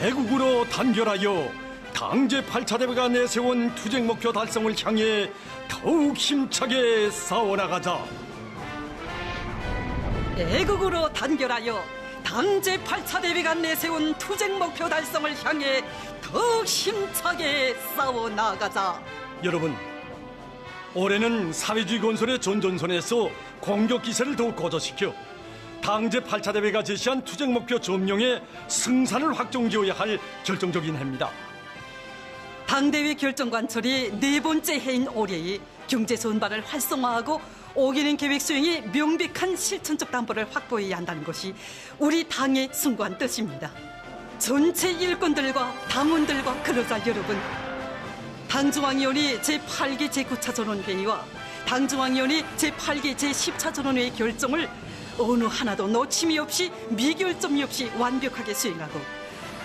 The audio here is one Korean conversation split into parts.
애국으로 단결하여 당제 8차 대회가 내세운 투쟁 목표 달성을 향해 더욱 힘차게 싸워나가자. 애국으로 단결하여 당제 8차 대회가 내세운 투쟁 목표 달성을 향해 더욱 힘차게 싸워나가자. 여러분, 올해는 사회주의 건설의 전전선에서 공격 기세를 더욱 고조시켜 당제 8차 대회가 제시한 투쟁 목표 점령의 승산을 확정지어야 할 결정적인 해입니다. 당대회 결정관철이 네 번째 해인 올해에 경제 전반을 활성화하고 오기는 계획 수행에 명백한 실천적 담보를 확보해야 한다는 것이 우리 당의 숭고한 뜻입니다. 전체 일꾼들과 당원들과 근로자 여러분, 당중앙위원회 제8기 제9차 전원회의와 당중앙위원회 제8기 제10차 전원회의 결정을 어느 하나도 놓침이 없이 미결점이 없이 완벽하게 수행하고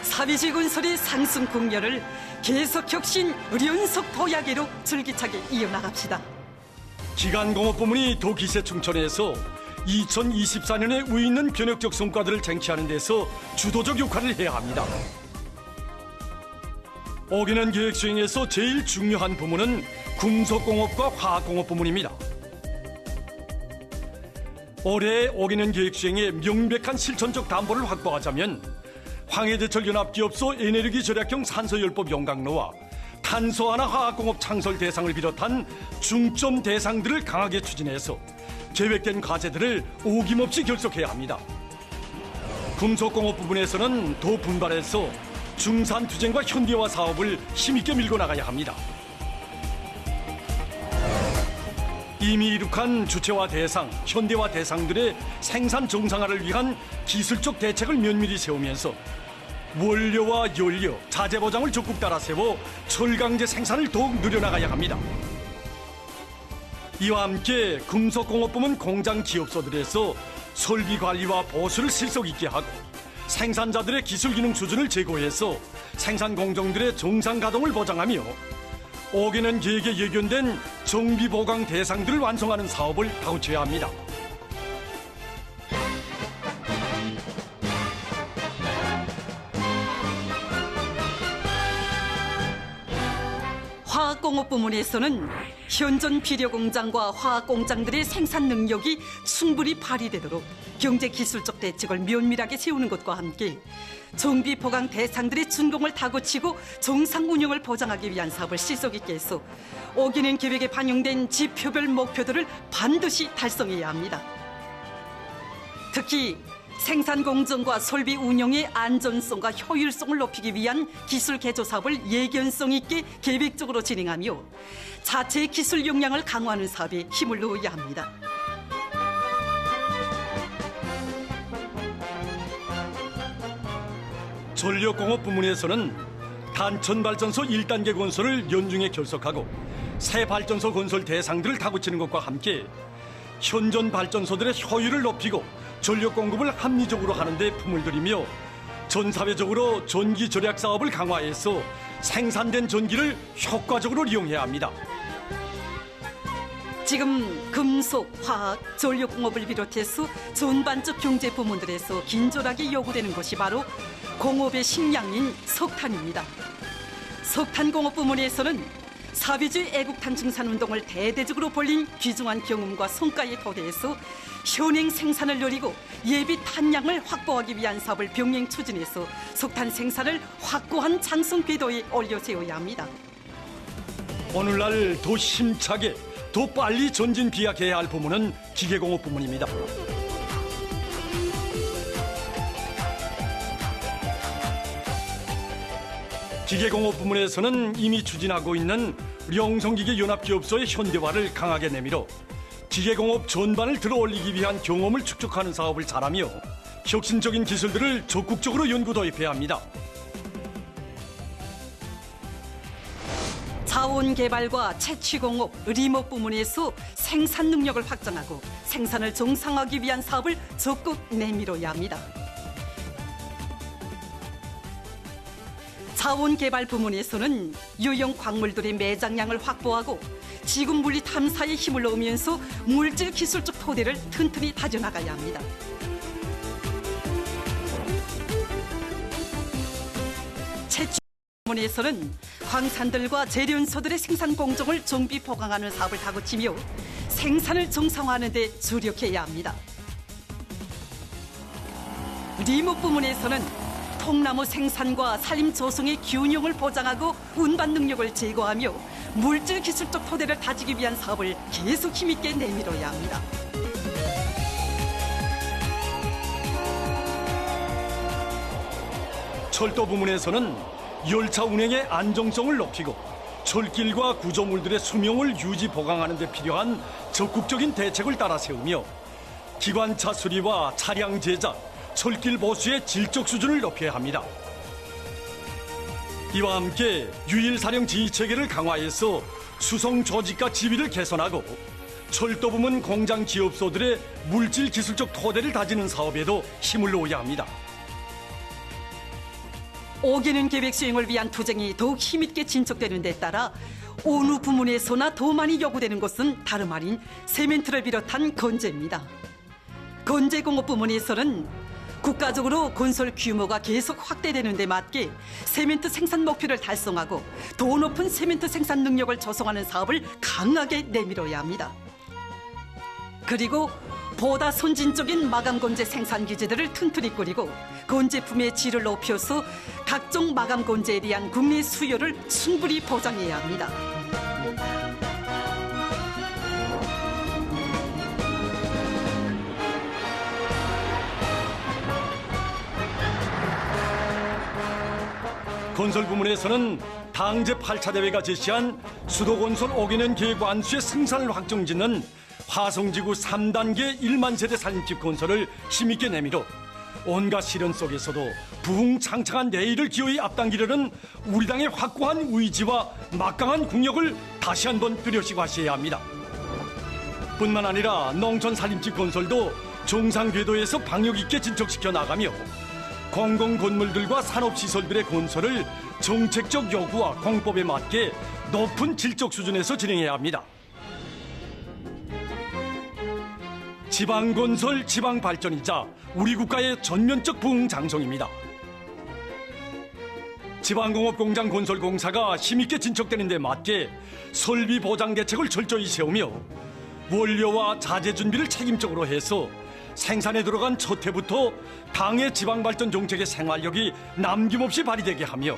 사회주의 건설의 상승 국열을 계속 혁신 연속 도약으로 줄기차게 이어나갑시다. 기간공업부문이 도기세 충천에서 2024년에 우있는 변혁적 성과들을 쟁취하는 데서 주도적 역할을 해야 합니다. 오기는 계획 수행에서 제일 중요한 부문은 금속공업과 화학공업 부문입니다. 올해 오기는 계획 수행에 명백한 실천적 담보를 확보하자면 황해제철 연합기업소 에너지 절약형 산소열법 용광로와 탄소하나 화학공업 창설 대상을 비롯한 중점 대상들을 강하게 추진해서 계획된 과제들을 어김없이 결속해야 합니다. 금속공업 부분에서는 더 분발해서 중산 투쟁과 현대화 사업을 힘있게 밀고 나가야 합니다. 이미 이룩한 주체화 대상, 현대화 대상들의 생산 정상화를 위한 기술적 대책을 면밀히 세우면서 원료와 연료, 자재 보장을 적극 따라 세워 철강제 생산을 더욱 늘려나가야 합니다. 이와 함께 금속공업부문 공장 기업소들에서 설비 관리와 보수를 실속 있게 하고 생산자들의 기술 기능 수준을 제고해서 생산 공정들의 정상 가동을 보장하며 오기는 계획에 예견된 정비 보강 대상들을 완성하는 사업을 다우쳐야 합니다. 화학공업 부문에서는 현존 비료공장과 화학공장들의 생산 능력이 충분히 발휘되도록 경제기술적 대책을 면밀하게 세우는 것과 함께 정비 보강 대상들의 준공을 다고치고 정상 운영을 보장하기 위한 사업을 실속 있게 해서 오기는 계획에 반영된 지표별 목표들을 반드시 달성해야 합니다. 특히 생산 공정과 설비 운영의 안전성과 효율성을 높이기 위한 기술 개조 사업을 예견성 있게 계획적으로 진행하며 자체 기술 역량을 강화하는 사업에 힘을 넣어야 합니다. 전력공업 부문에서는 단천발전소 1단계 건설을 연중에 결속하고 새 발전소 건설 대상들을 다고치는 것과 함께 현존 발전소들의 효율을 높이고 전력 공급을 합리적으로 하는 데 품을 들이며 전 사회적으로 전기 절약 사업을 강화해서 생산된 전기를 효과적으로 이용해야 합니다. 지금 금속, 화학, 전력공업을 비롯해서 전반적 경제 부문들에서 긴절하게 요구되는 것이 바로 공업의 식량인 석탄입니다. 석탄공업 부문에서는 사회주의 애국탄 증산운동을 대대적으로 벌린 귀중한 경험과 성과에 토대해서 현행 생산을 늘리고 예비 탄량을 확보하기 위한 사업을 병행 추진해서 석탄 생산을 확고한 장성 궤도에 올려 세워야 합니다. 오늘날 더 힘차게 더 빨리 전진 비약해야 할 부문은 기계공업 부문입니다. 기계공업 부문에서는 이미 추진하고 있는 영성기계 연합기업소의 현대화를 강하게 내밀어 기계공업 전반을 들어올리기 위한 경험을 축적하는 사업을 잘하며 혁신적인 기술들을 적극적으로 연구 도입해야 합니다. 자원개발과 채취공업, 의료목 부문에서 생산 능력을 확장하고 생산을 정상화하기 위한 사업을 적극 내밀어야 합니다. 자원개발 부문에서는 유용 광물들의 매장량을 확보하고 지금 물리 탐사에 힘을 넣으면서 물질 기술적 토대를 튼튼히 다져나가야 합니다. 채취부문에서는 광산들과 재련소들의 생산 공정을 정비 보강하는 사업을 다그치며 생산을 정상화하는 데 주력해야 합니다. 리무부문에서는 통나무 생산과 산림 조성의 균형을 보장하고 운반 능력을 제고하며 물질 기술적 토대를 다지기 위한 사업을 계속 힘있게 내밀어야 합니다. 철도 부문에서는 열차 운행의 안정성을 높이고 철길과 구조물들의 수명을 유지 보강하는 데 필요한 적극적인 대책을 따라 세우며 기관차 수리와 차량 제작, 철길 보수의 질적 수준을 높여야 합니다. 이와 함께 유일사령 지휘체계를 강화해서 수송 조직과 지휘를 개선하고 철도 부문 공장 기업소들의 물질 기술적 토대를 다지는 사업에도 힘을 놓아야 합니다. 5개년 계획 수행을 위한 투쟁이 더욱 힘있게 진척되는 데 따라 어느 부문에서나 더 많이 요구되는 것은 다름 아닌 세멘트를 비롯한 건재입니다. 건재공업 부문에서는 국가적으로 건설 규모가 계속 확대되는 데 맞게 세멘트 생산 목표를 달성하고 더 높은 세멘트 생산 능력을 조성하는 사업을 강하게 내밀어야 합니다. 그리고 보다 선진적인 마감 건재 생산 기지들을 튼튼히 꾸리고 건재품의 질을 높여서 각종 마감 건재에 대한 국내 수요를 충분히 보장해야 합니다. 건설 부문에서는 당 제8차 대회가 제시한 수도건설 5개년 계획 완수의 승산을 확정짓는 화성지구 3단계 1만 세대 산림집 건설을 힘있게 내밀어 온갖 시련 속에서도 부흥창창한 내일을 기어이 앞당기려는 우리 당의 확고한 의지와 막강한 국력을 다시 한번 뚜렷이하셔야 합니다. 뿐만 아니라 농촌 산림집 건설도 정상 궤도에서 방역 있게 진척시켜 나가며 공공건물들과 산업시설들의 건설을 정책적 요구와 공법에 맞게 높은 질적 수준에서 진행해야 합니다. 지방건설, 지방발전이자 우리 국가의 전면적 부흥장성입니다. 지방공업공장 건설공사가 힘있게 진척되는 데 맞게 설비 보장 대책을 철저히 세우며 원료와 자재 준비를 책임적으로 해서 생산에 들어간 첫 해부터 당의 지방발전 정책의 생활력이 남김없이 발휘되게 하며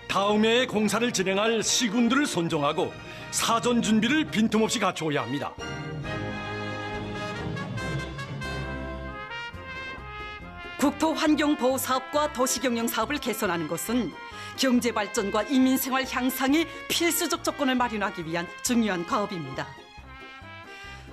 다음 해에 공사를 진행할 시군들을 선정하고 사전 준비를 빈틈없이 갖추어야 합니다. 국토환경보호사업과 도시경영사업을 개선하는 것은 경제발전과 인민생활 향상의 필수적 조건을 마련하기 위한 중요한 과업입니다.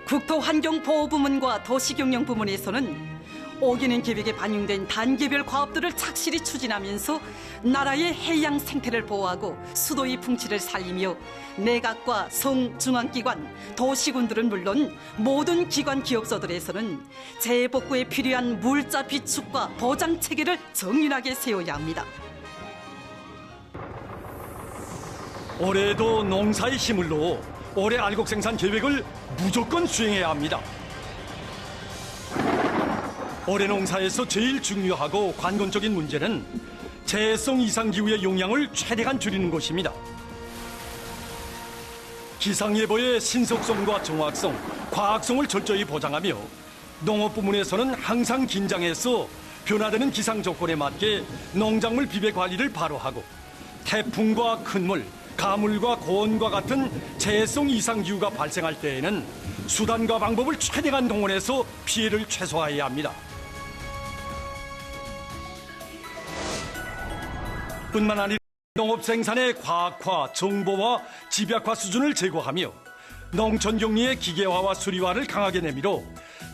국토환경보호부문과 도시경영부문에서는 5개년 계획에 반영된 단계별 과업들을 착실히 추진하면서 나라의 해양 생태를 보호하고 수도의 풍치를 살리며 내각과 성중앙기관, 도시군들은 물론 모든 기관 기업소들에서는 재복구에 필요한 물자 비축과 보장 체계를 정연하게 세워야 합니다. 올해도 농사의 힘을 놓어 올해 알곡 생산 계획을 무조건 수행해야 합니다. 올해 농사에서 제일 중요하고 관건적인 문제는 재해성 이상기후의 영향을 최대한 줄이는 것입니다. 기상예보의 신속성과 정확성, 과학성을 철저히 보장하며 농업 부문에서는 항상 긴장해서 변화되는 기상 조건에 맞게 농작물 비배 관리를 바로 하고 태풍과 큰 물, 가물과 고온과 같은 재해성 이상기후가 발생할 때에는 수단과 방법을 최대한 동원해서 피해를 최소화해야 합니다. 뿐만 아니라 농업 생산의 과학화, 정보화, 집약화 수준을 제고하며 농촌 격리의 기계화와 수리화를 강하게 내밀어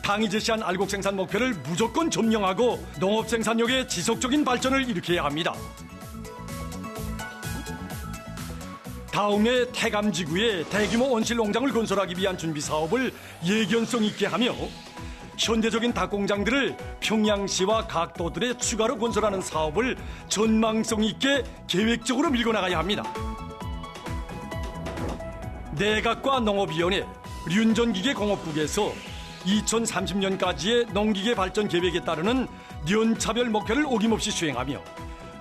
당이 제시한 알곡 생산 목표를 무조건 점령하고 농업 생산력의 지속적인 발전을 일으켜야 합니다. 다음해 태감지구에 대규모 온실 농장을 건설하기 위한 준비 사업을 예견성 있게 하며 현대적인 닭공장들을 평양시와 각도들에 추가로 건설하는 사업을 전망성 있게 계획적으로 밀고 나가야 합니다. 내각과 농업위원회, 륜전기계 공업국에서 2030년까지의 농기계 발전 계획에 따르는 연차별 목표를 어김없이 수행하며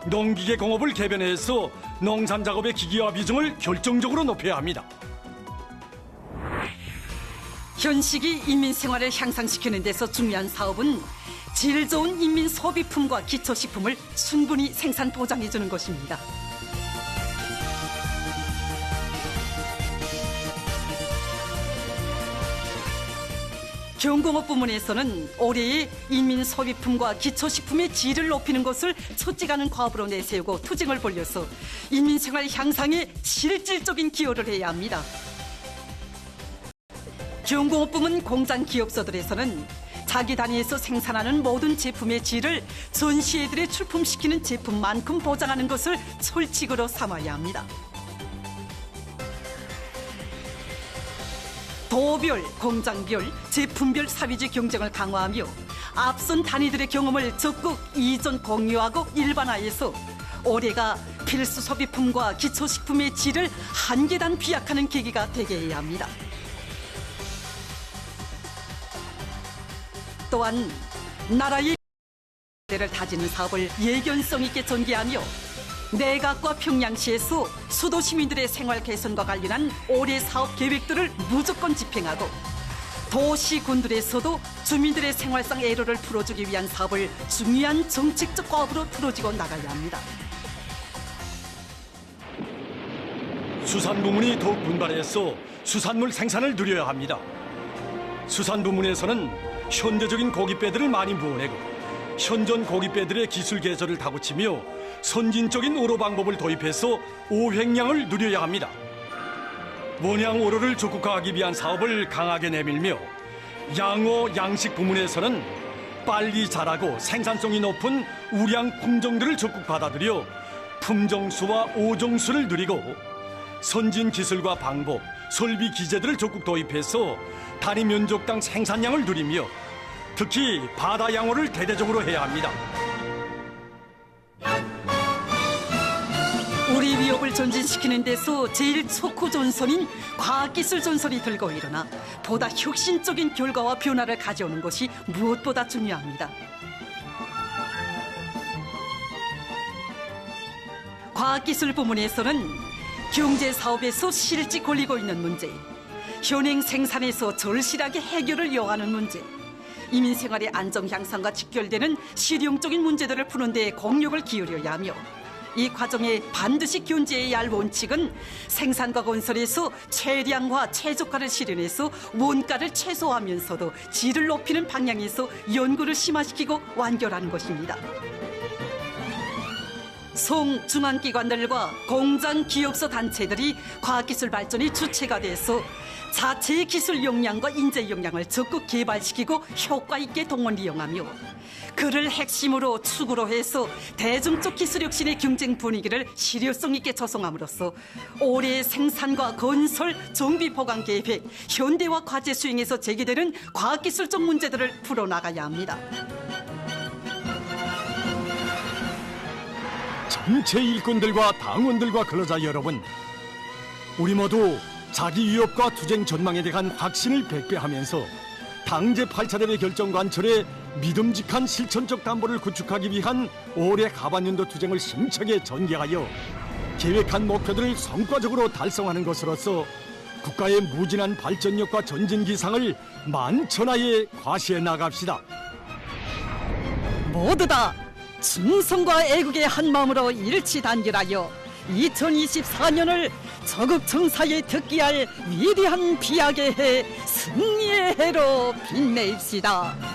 농기계 공업을 개변해서 농산 작업의 기기화 비중을 결정적으로 높여야 합니다. 현 시기 인민 생활을 향상시키는 데서 중요한 사업은 질 좋은 인민 소비품과 기초식품을 충분히 생산 보장해 주는 것입니다. 경공업 부문에서는 올해의 인민 소비품과 기초식품의 질을 높이는 것을 첫째가는 과업으로 내세우고 투쟁을 벌여서 인민 생활 향상에 실질적인 기여를 해야 합니다. 경공업 부문 공장 기업소들에서는 자기 단위에서 생산하는 모든 제품의 질을 전시회들에 출품시키는 제품만큼 보장하는 것을 철칙으로 삼아야 합니다. 도별, 공장별, 제품별 사회주의 경쟁을 강화하며 앞선 단위들의 경험을 적극 이전 공유하고 일반화해서 올해가 필수 소비품과 기초식품의 질을 한 계단 비약하는 계기가 되게 해야 합니다. 또한 나라의 를 다지는 사업을 예견성 있게 전개하며 내각과 평양시에서 수도 시민들의 생활 개선과 관련한 올해 사업 계획들을 무조건 집행하고 도시군들에서도 주민들의 생활상 애로를 풀어주기 위한 사업을 중요한 정책적 과업으로 풀어지고 나가야 합니다. 수산 부문이 더욱 분발해서 수산물 생산을 늘려야 합니다. 수산 부문에서는 현대적인 고깃배들을 많이 모으내고 현존 고깃배들의 기술 개설을 다붙이며 선진적인 오로 방법을 도입해서 오획량을 누려야 합니다. 원양 오로를 적극화하기 위한 사업을 강하게 내밀며 양어 양식 부문에서는 빨리 자라고 생산성이 높은 우량 품종들을 적극 받아들여 품종수와 오종수를 누리고 선진 기술과 방법, 설비 기재들을 적극 도입해서 단위 면적당 생산량을 누리며 특히 바다 양어를 대대적으로 해야 합니다. 우리 위협을 전진시키는 데서 제일 촉구 전선인 과학기술 전선이 들고 일어나 보다 혁신적인 결과와 변화를 가져오는 것이 무엇보다 중요합니다. 과학기술 부문에서는 경제사업에서 실지 걸리고 있는 문제, 현행 생산에서 절실하게 해결을 요하는 문제, 이민생활의 안정 향상과 직결되는 실용적인 문제들을 푸는 데 공력을 기울여야 하며 이 과정에 반드시 견지해야 할 원칙은 생산과 건설에서 최량화, 최저가를 실현해서 원가를 최소화하면서도 질을 높이는 방향에서 연구를 심화시키고 완결하는 것입니다. 송 중앙기관들과 공장 기업소 단체들이 과학기술 발전의 주체가 돼서 자체의 기술 역량과 인재 역량을 적극 개발시키고 효과 있게 동원 이용하며 그를 핵심으로 축으로 해서 대중적 기술 혁신의 경쟁 분위기를 실효성 있게 조성함으로써 올해의 생산과 건설, 정비 보강 계획, 현대화 과제 수행에서 제기되는 과학기술적 문제들을 풀어나가야 합니다. 전체 일꾼들과 당원들과 근로자 여러분, 우리 모두 자기 위협과 투쟁 전망에 대한 확신을 백배하면서 당제 8차 대회 결정 관철에 믿음직한 실천적 담보를 구축하기 위한 올해 하반년도 투쟁을 힘차게 전개하여 계획한 목표들을 성과적으로 달성하는 것으로서 국가의 무진한 발전력과 전진 기상을 만천하에 과시해 나갑시다. 모두 다 충성과 애국의 한 마음으로 일치단결하여 2024년을 저극청사에 득기할 위대한 비약의 해, 승리의 해로 빛내입시다.